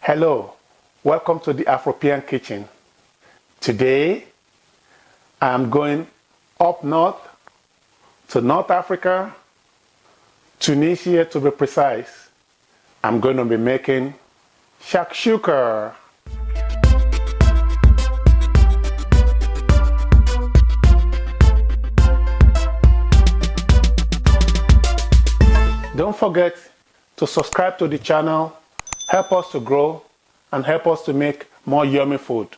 Hello, welcome to the Afropean Kitchen. Today, I'm going up north to North Africa, Tunisia to be precise. I'm going to be making Shakshuka. Don't forget to subscribe to the channel, help us to grow, and help us to make more yummy food.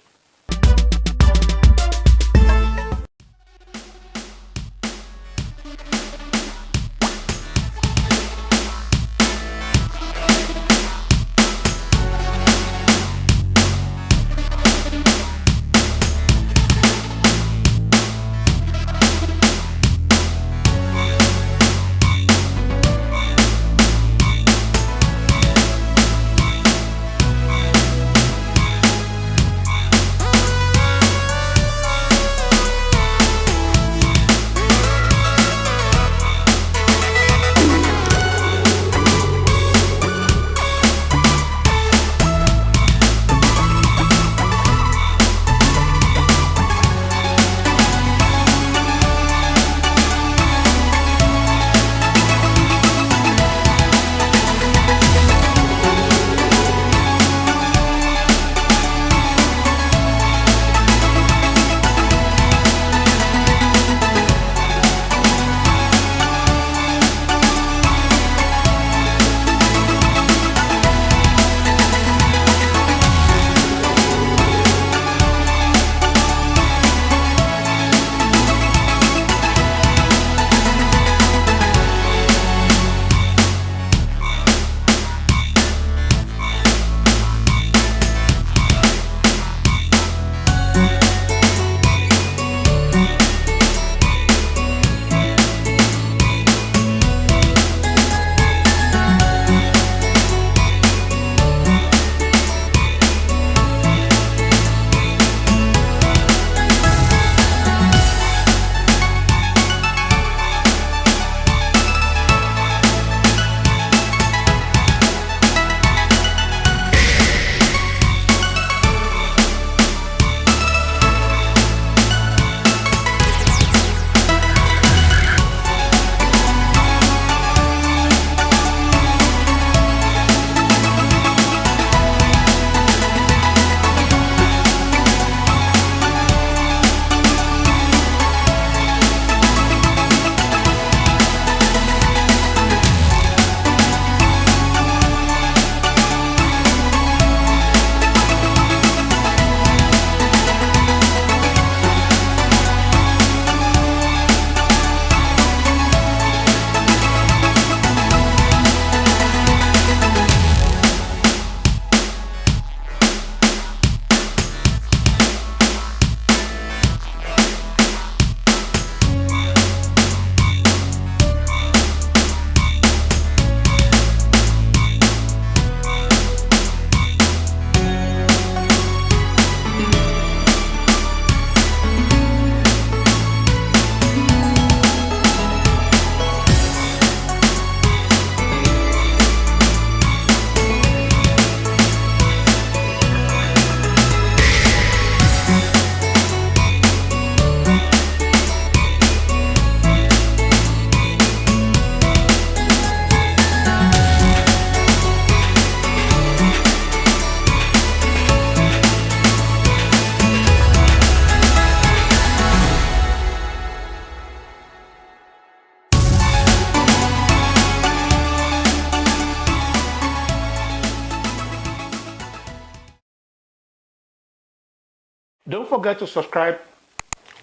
Don't forget to subscribe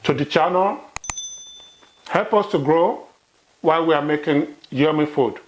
to the channel, help us to grow while we are making yummy food.